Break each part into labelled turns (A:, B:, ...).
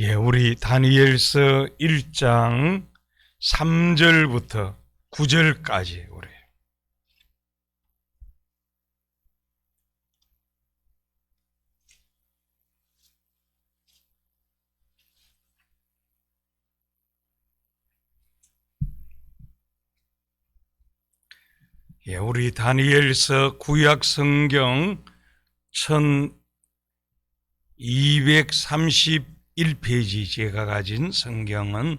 A: 우리 다니엘서 1장 3절부터 9절까지 우리 우리 다니엘서 구약 성경 1231페이지 제가 가진 성경은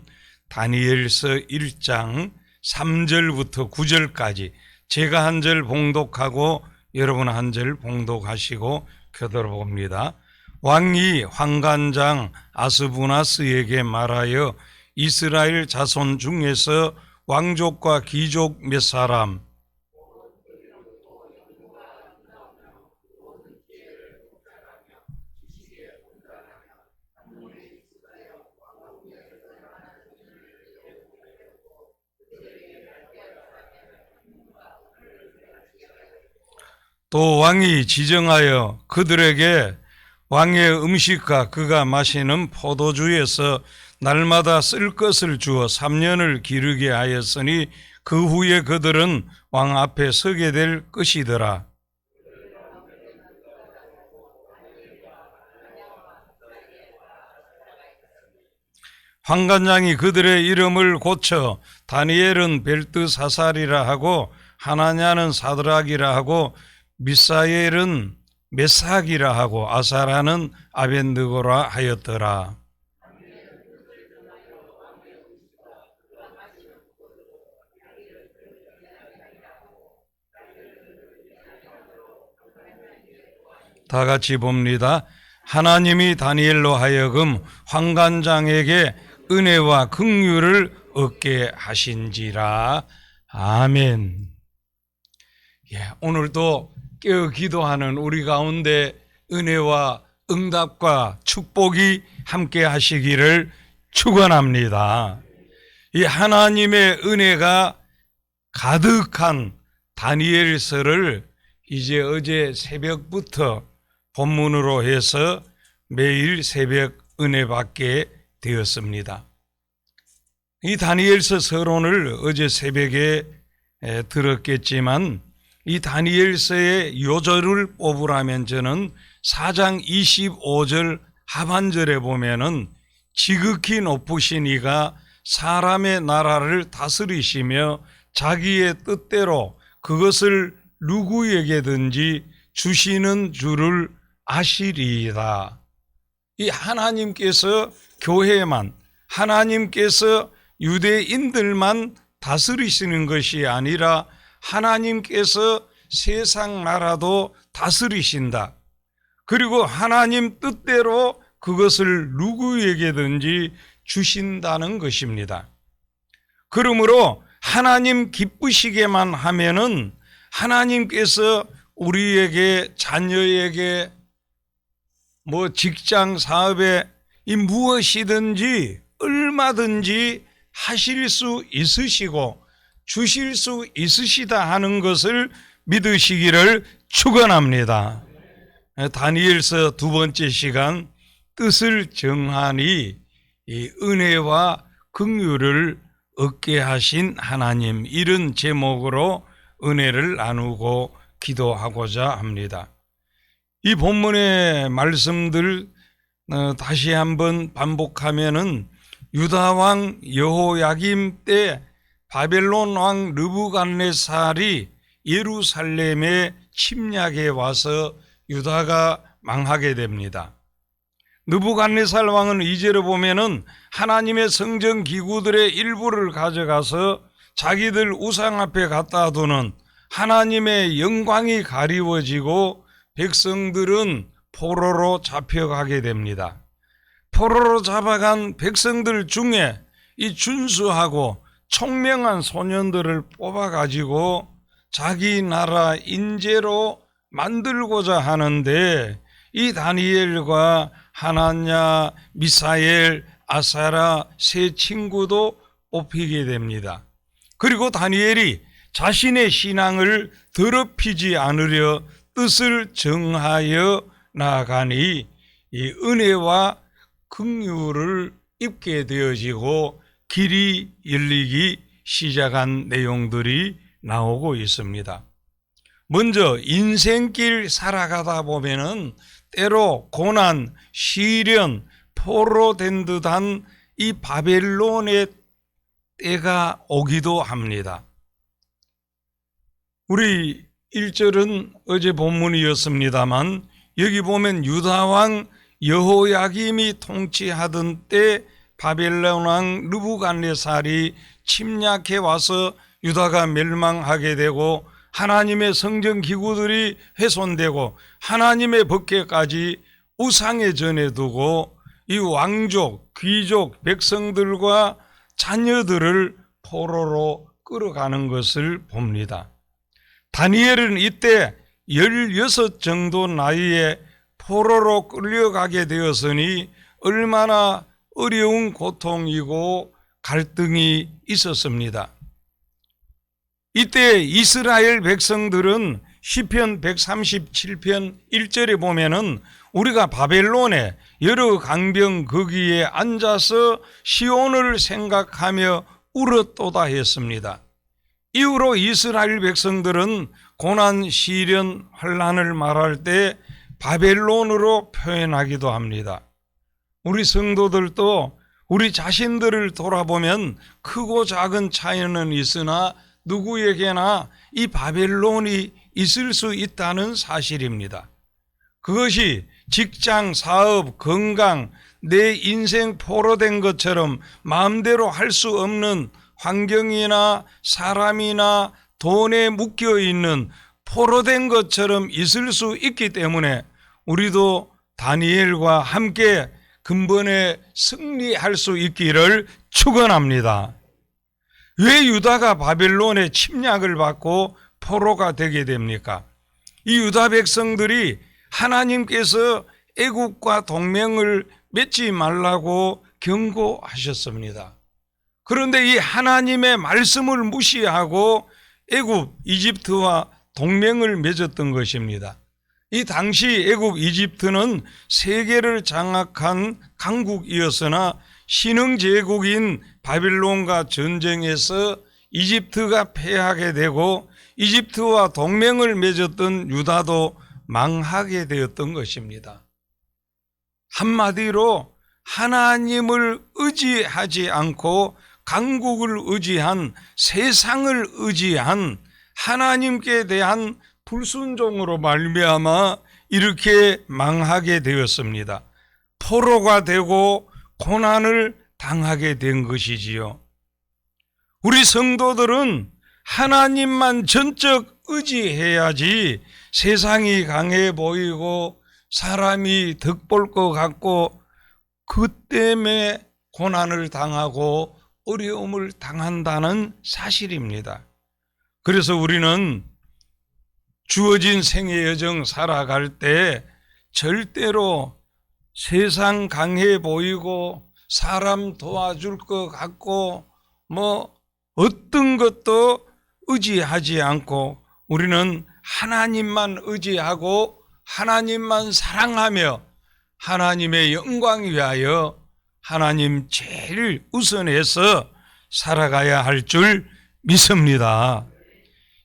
A: 다니엘서 1장 3절부터 9절까지 제가 한 절 봉독하고 여러분 한 절 봉독하시고 교도로 봅니다. 왕이 환관장 아스부나스에게 말하여 이스라엘 자손 중에서 왕족과 귀족 몇 사람 또 왕이 지정하여 그들에게 왕의 음식과 그가 마시는 포도주에서 날마다 쓸 것을 주어 3년을 기르게 하였으니 그 후에 그들은 왕 앞에 서게 될 것이더라. 환관장이 그들의 이름을 고쳐 다니엘은 벨드사살이라 하고 하나냐는 사드락이라 하고 미사엘은 메삭이라 하고 아사라는 아벤느고라 하였더라. 다 같이 봅니다. 하나님이 다니엘로 하여금 환관장에게 은혜와 긍휼을 얻게 하신지라. 아멘. 오늘도 깨어 기도하는 우리 가운데 은혜와 응답과 축복이 함께 하시기를 축원합니다. 이 하나님의 은혜가 가득한 다니엘서를 이제 어제 새벽부터 본문으로 해서 매일 새벽 은혜 받게 되었습니다. 이 다니엘서 서론을 어제 새벽에 들었겠지만 이 다니엘서의 요절을 뽑으라면 저는 4장 25절 하반절에 보면은 지극히 높으신 이가 사람의 나라를 다스리시며 자기의 뜻대로 그것을 누구에게든지 주시는 줄을 아시리이다. 이 하나님께서 교회만, 하나님께서 유대인들만 다스리시는 것이 아니라 하나님께서 세상 나라도 다스리신다. 그리고 하나님 뜻대로 그것을 누구에게든지 주신다는 것입니다. 그러므로 하나님 기쁘시게만 하면은 하나님께서 우리에게 자녀에게 직장 사업에 이 무엇이든지 얼마든지 하실 수 있으시고 주실 수 있으시다 하는 것을 믿으시기를 축원합니다. 다니엘서 두 번째 시간 뜻을 정하니 이 은혜와 긍휼을 얻게 하신 하나님, 이런 제목으로 은혜를 나누고 기도하고자 합니다. 이 본문의 말씀들 다시 한번 반복하면은 유다 왕 여호야김 때 바벨론 왕 느부갓네살이 예루살렘에 침략해 와서 유다가 망하게 됩니다. 느부갓네살 왕은 이제로 보면은 하나님의 성전 기구들의 일부를 가져가서 자기들 우상 앞에 갖다 두는 하나님의 영광이 가리워지고 백성들은 포로로 잡혀가게 됩니다. 포로로 잡아간 백성들 중에 이 준수하고 총명한 소년들을 뽑아가지고 자기 나라 인재로 만들고자 하는데 이 다니엘과 하나냐, 미사엘, 아사라 세 친구도 뽑히게 됩니다. 그리고 다니엘이 자신의 신앙을 더럽히지 않으려 뜻을 정하여 나아가니 이 은혜와 긍휼을 입게 되어지고 길이 열리기 시작한 내용들이 나오고 있습니다. 먼저 인생길 살아가다 보면은 때로 고난, 시련, 포로된 듯한 이 바벨론의 때가 오기도 합니다. 우리 1절은 어제 본문이었습니다만 여기 보면 유다왕 여호야김이 통치하던 때 바벨론 왕 느부갓네살이 침략해 와서 유다가 멸망하게 되고 하나님의 성전 기구들이 훼손되고 하나님의 법궤까지 우상에 전해두고 이 왕족, 귀족, 백성들과 자녀들을 포로로 끌어가는 것을 봅니다. 다니엘은 이때 16 정도 나이에 포로로 끌려가게 되었으니 얼마나 어려운 고통이고 갈등이 있었습니다. 이때 이스라엘 백성들은 시편 137편 1절에 보면은 우리가 바벨론의 여러 강병 거기에 앉아서 시온을 생각하며 울었도다 했습니다. 이후로 이스라엘 백성들은 고난, 시련, 환난을 말할 때 바벨론으로 표현하기도 합니다. 우리 성도들도 우리 자신들을 돌아보면 크고 작은 차이는 있으나 누구에게나 이 바벨론이 있을 수 있다는 사실입니다. 그것이 직장, 사업, 건강, 내 인생 포로된 것처럼 마음대로 할 수 없는 환경이나 사람이나 돈에 묶여있는 포로된 것처럼 있을 수 있기 때문에 우리도 다니엘과 함께 근본에 승리할 수 있기를 축원합니다. 왜 유다가 바벨론의 침략을 받고 포로가 되게 됩니까? 이 유다 백성들이 하나님께서 애굽과 동맹을 맺지 말라고 경고하셨습니다. 그런데 이 하나님의 말씀을 무시하고 애굽, 이집트와 동맹을 맺었던 것입니다. 이 당시 애굽, 이집트는 세계를 장악한 강국이었으나 신흥제국인 바빌론과 전쟁에서 이집트가 패하게 되고 이집트와 동맹을 맺었던 유다도 망하게 되었던 것입니다. 한마디로 하나님을 의지하지 않고 강국을 의지한, 세상을 의지한 하나님께 대한 불순종으로 말미암아 이렇게 망하게 되었습니다. 포로가 되고 고난을 당하게 된 것이지요. 우리 성도들은 하나님만 전적 의지해야지 세상이 강해 보이고 사람이 덕볼 것 같고 그 때문에 고난을 당하고 어려움을 당한다는 사실입니다. 그래서 우리는 주어진 생의 여정 살아갈 때 절대로 세상 강해 보이고 사람 도와줄 것 같고 어떤 것도 의지하지 않고 우리는 하나님만 의지하고 하나님만 사랑하며 하나님의 영광 위하여 하나님 제일 우선해서 살아가야 할 줄 믿습니다.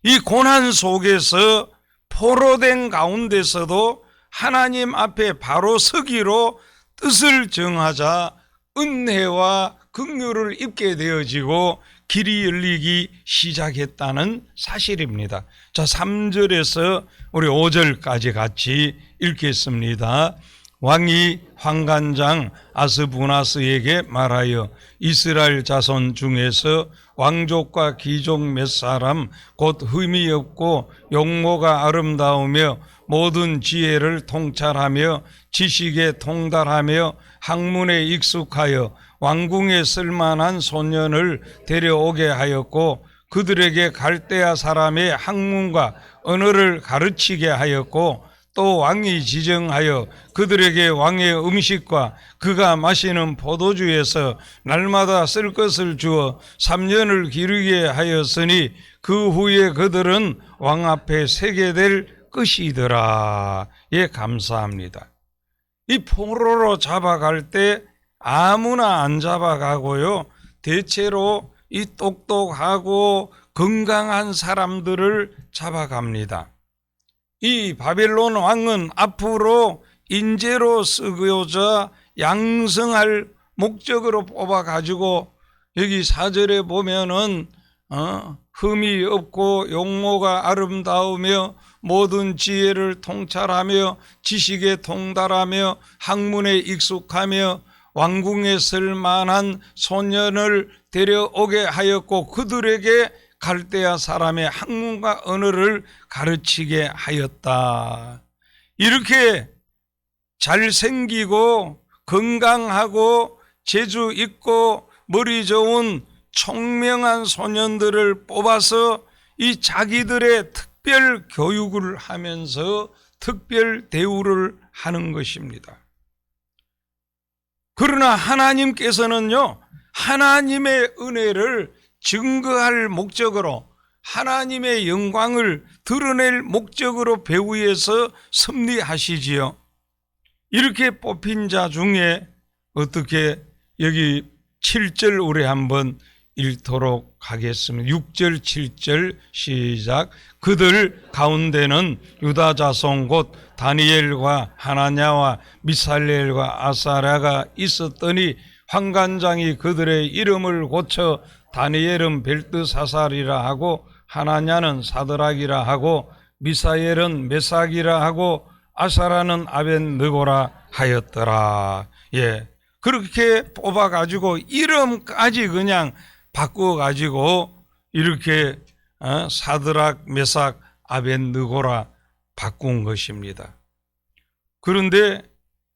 A: 이 고난 속에서 포로된 가운데서도 하나님 앞에 바로 서기로 뜻을 정하자 은혜와 긍휼을 입게 되어지고 길이 열리기 시작했다는 사실입니다. 자, 3절에서 우리 5절까지 같이 읽겠습니다. 왕이 환관장 아스부나스에게 말하여 이스라엘 자손 중에서 왕족과 귀족 몇 사람 곧 흠이 없고 용모가 아름다우며 모든 지혜를 통찰하며 지식에 통달하며 학문에 익숙하여 왕궁에 쓸만한 소년을 데려오게 하였고 그들에게 갈대아 사람의 학문과 언어를 가르치게 하였고 또 왕이 지정하여 그들에게 왕의 음식과 그가 마시는 포도주에서 날마다 쓸 것을 주어 3년을 기르게 하였으니 그 후에 그들은 왕 앞에 세게 될 것이더라. 예, 감사합니다. 이 포로로 잡아갈 때 아무나 안 잡아가고요. 대체로 이 똑똑하고 건강한 사람들을 잡아갑니다. 이 바벨론 왕은 앞으로 인재로 쓰고자 양성할 목적으로 뽑아가지고 여기 4절에 보면은 흠이 없고 용모가 아름다우며 모든 지혜를 통찰하며 지식에 통달하며 학문에 익숙하며 왕궁에 쓸 만한 소년을 데려오게 하였고 그들에게 갈대아 사람의 학문과 언어를 가르치게 하였다. 이렇게 잘생기고 건강하고 재주 있고 머리 좋은 총명한 소년들을 뽑아서 이 자기들의 특별 교육을 하면서 특별 대우를 하는 것입니다. 그러나 하나님께서는요, 하나님의 은혜를 증거할 목적으로 하나님의 영광을 드러낼 목적으로 배후에서 섭리하시지요. 이렇게 뽑힌 자 중에 어떻게 여기 7절 우리 한번 읽도록 하겠습니다. 6절 7절 시작. 그들 가운데는 유다 자손 곧 다니엘과 하나냐와 미살렐과 아사랴가 있었더니 환관장이 그들의 이름을 고쳐 다니엘은 벨드사살이라 하고 하나냐는 사드락이라 하고 미사엘은 메삭이라 하고 아사라는 아벤느고라 하였더라. 예, 그렇게 뽑아가지고 이름까지 그냥 바꾸어가지고 이렇게 사드락, 메삭, 아벤느고라 바꾼 것입니다. 그런데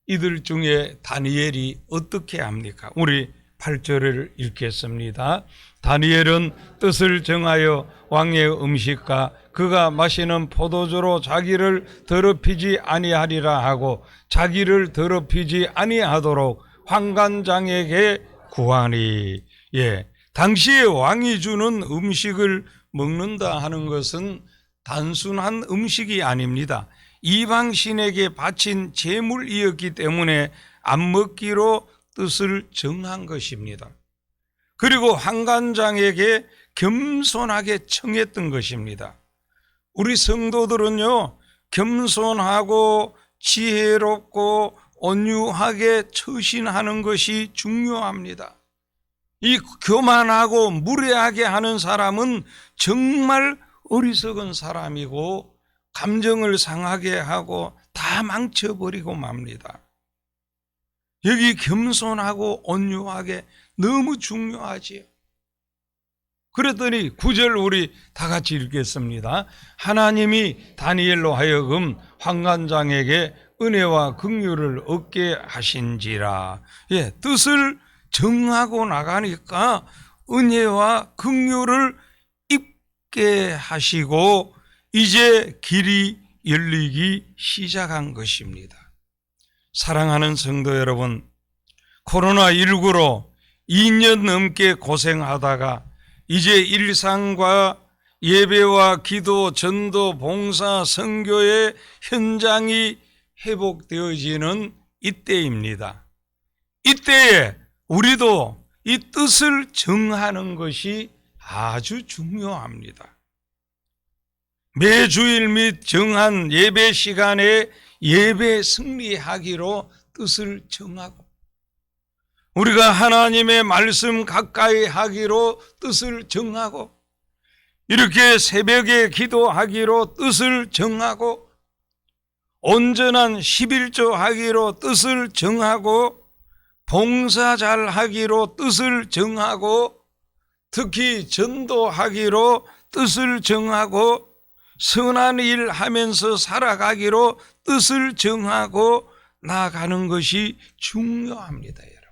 A: 이들 중에 다니엘이 어떻게 합니까? 우리 8절을 읽겠습니다. 다니엘은 뜻을 정하여 왕의 음식과 그가 마시는 포도주로 자기를 더럽히지 아니하리라 하고 자기를 더럽히지 아니하도록 환관장에게 구하니. 예, 당시에 왕이 주는 음식을 먹는다 하는 것은 단순한 음식이 아닙니다. 이방신에게 바친 제물이었기 때문에 안 먹기로 뜻을 정한 것입니다. 그리고 환관장에게 겸손하게 청했던 것입니다. 우리 성도들은요, 겸손하고 지혜롭고 온유하게 처신하는 것이 중요합니다. 이 교만하고 무례하게 하는 사람은 정말 어리석은 사람이고 감정을 상하게 하고 다 망쳐버리고 맙니다. 여기 겸손하고 온유하게 너무 중요하지요. 그랬더니 9절 우리 다 같이 읽겠습니다. 하나님이 다니엘로 하여금 환관장에게 은혜와 긍휼을 얻게 하신지라. 예, 뜻을 정하고 나가니까 은혜와 긍휼을 입게 하시고 이제 길이 열리기 시작한 것입니다. 사랑하는 성도 여러분, 코로나19로 2년 넘게 고생하다가 이제 일상과 예배와 기도, 전도, 봉사, 선교의 현장이 회복되어지는 이때입니다. 이때에 우리도 이 뜻을 정하는 것이 아주 중요합니다. 매주일 및 정한 예배 시간에 예배 승리하기로 뜻을 정하고 우리가 하나님의 말씀 가까이 하기로 뜻을 정하고 이렇게 새벽에 기도하기로 뜻을 정하고 온전한 11조 하기로 뜻을 정하고 봉사 잘 하기로 뜻을 정하고 특히 전도하기로 뜻을 정하고 선한 일 하면서 살아가기로 뜻을 정하고 나아가는 것이 중요합니다, 여러분.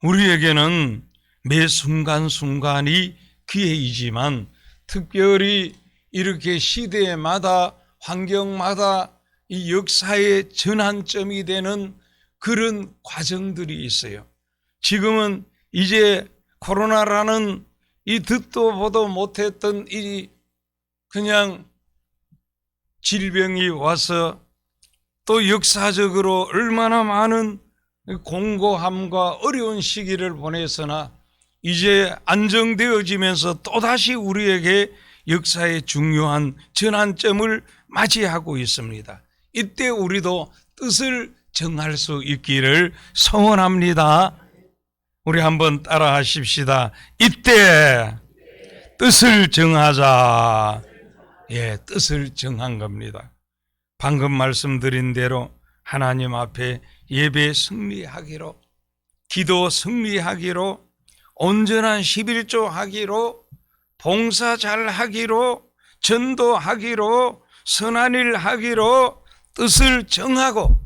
A: 우리에게는 매 순간순간이 기회이지만 특별히 이렇게 시대마다 환경마다 이 역사의 전환점이 되는 그런 과정들이 있어요. 지금은 이제 코로나라는 이 듣도 보도 못했던 이 그냥 질병이 와서 또 역사적으로 얼마나 많은 공고함과 어려운 시기를 보냈으나 이제 안정되어지면서 또다시 우리에게 역사의 중요한 전환점을 맞이하고 있습니다. 이때 우리도 뜻을 정할 수 있기를 소원합니다. 우리 한번 따라 하십시다. 이때 뜻을 정하자. 예, 뜻을 정한 겁니다. 방금 말씀드린 대로 하나님 앞에 예배 승리하기로, 기도 승리하기로, 온전한 11조 하기로, 봉사 잘 하기로, 전도하기로, 선한 일 하기로 뜻을 정하고,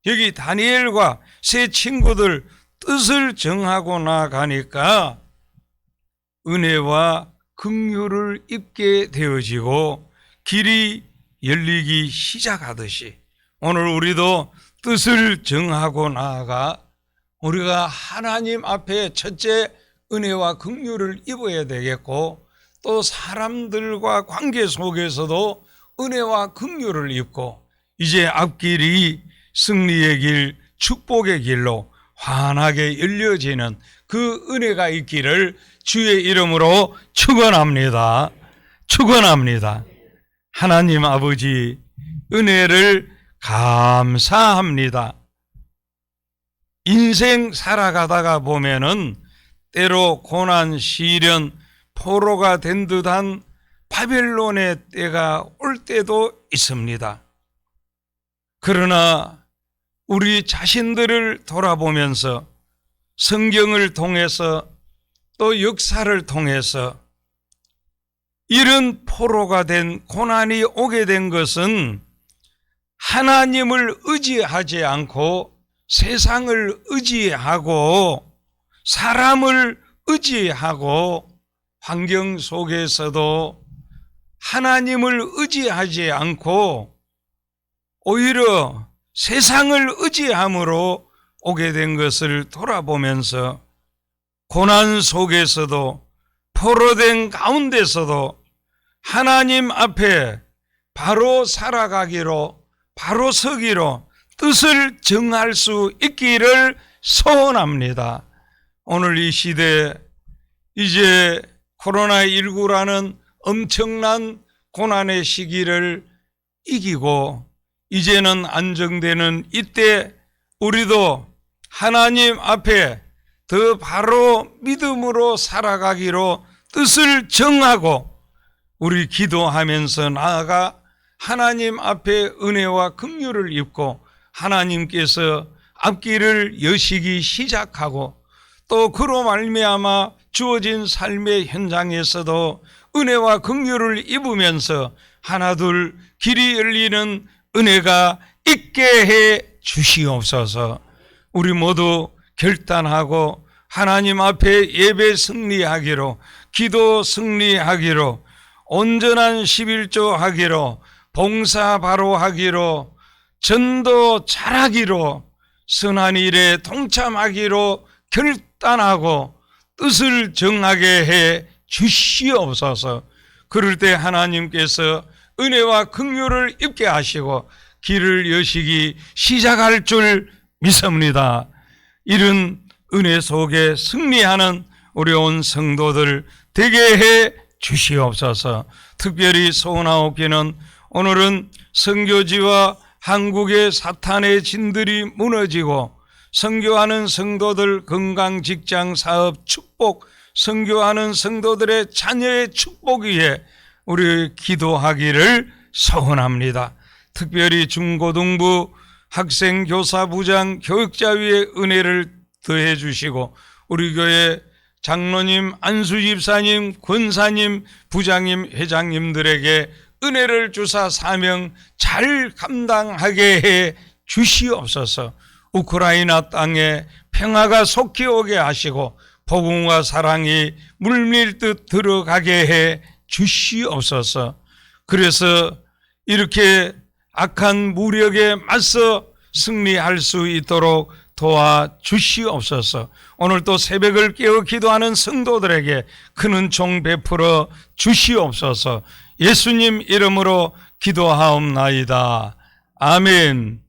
A: 여기 다니엘과 세 친구들 뜻을 정하고 나가니까 은혜와 긍휼을 입게 되어지고 길이 열리기 시작하듯이 오늘 우리도 뜻을 정하고 나아가 우리가 하나님 앞에 첫째 은혜와 긍휼을 입어야 되겠고, 또 사람들과 관계 속에서도 은혜와 긍휼을 입고 이제 앞길이 승리의 길, 축복의 길로 환하게 열려지는 그 은혜가 있기를 주의 이름으로 축원합니다. 축원합니다. 하나님 아버지 은혜를 감사합니다. 인생 살아가다가 보면은 때로 고난, 시련, 포로가 된 듯한 바벨론의 때가 올 때도 있습니다. 그러나 우리 자신들을 돌아보면서 성경을 통해서 또 역사를 통해서 이런 포로가 된 고난이 오게 된 것은 하나님을 의지하지 않고 세상을 의지하고 사람을 의지하고 환경 속에서도 하나님을 의지하지 않고 오히려 세상을 의지함으로 오게 된 것을 돌아보면서 고난 속에서도 포로된 가운데서도 하나님 앞에 바로 살아가기로, 바로 서기로 뜻을 정할 수 있기를 소원합니다. 오늘 이 시대 이제 코로나19라는 엄청난 고난의 시기를 이기고 이제는 안정되는 이때 우리도 하나님 앞에 더 바로 믿음으로 살아가기로 뜻을 정하고 우리 기도하면서 나아가 하나님 앞에 은혜와 긍휼을 입고 하나님께서 앞길을 여시기 시작하고 또 그로 말미암아 주어진 삶의 현장에서도 은혜와 긍휼을 입으면서 하나둘 길이 열리는 은혜가 있게 해 주시옵소서. 우리 모두 결단하고 하나님 앞에 예배 승리하기로, 기도 승리하기로, 온전한 11조 하기로, 봉사 바로 하기로, 전도 잘하기로, 선한 일에 동참하기로 결단하고 뜻을 정하게 해 주시옵소서. 그럴 때 하나님께서 은혜와 긍휼을 입게 하시고 길을 여시기 시작할 줄 믿습니다. 이런 은혜 속에 승리하는 우리 온 성도들 되게 해 주시옵소서. 특별히 소원하옵기는 오늘은 선교지와 한국의 사탄의 진들이 무너지고 선교하는 성도들 건강, 직장, 사업, 축복, 선교하는 성도들의 자녀의 축복 위에 우리 기도하기를 소원합니다. 특별히 중고등부 학생, 교사, 부장, 교육자 위에 은혜를 더해 주시고 우리 교회 장로님, 안수집사님, 권사님, 부장님, 회장님들에게 은혜를 주사 사명 잘 감당하게 해 주시옵소서. 우크라이나 땅에 평화가 속히 오게 하시고 복음과 사랑이 물밀듯 들어가게 해 주시옵소서. 그래서 이렇게 악한 무력에 맞서 승리할 수 있도록 도와주시옵소서. 오늘 또 새벽을 깨어 기도하는 성도들에게 큰 은총 베풀어 주시옵소서. 예수님 이름으로 기도하옵나이다. 아멘.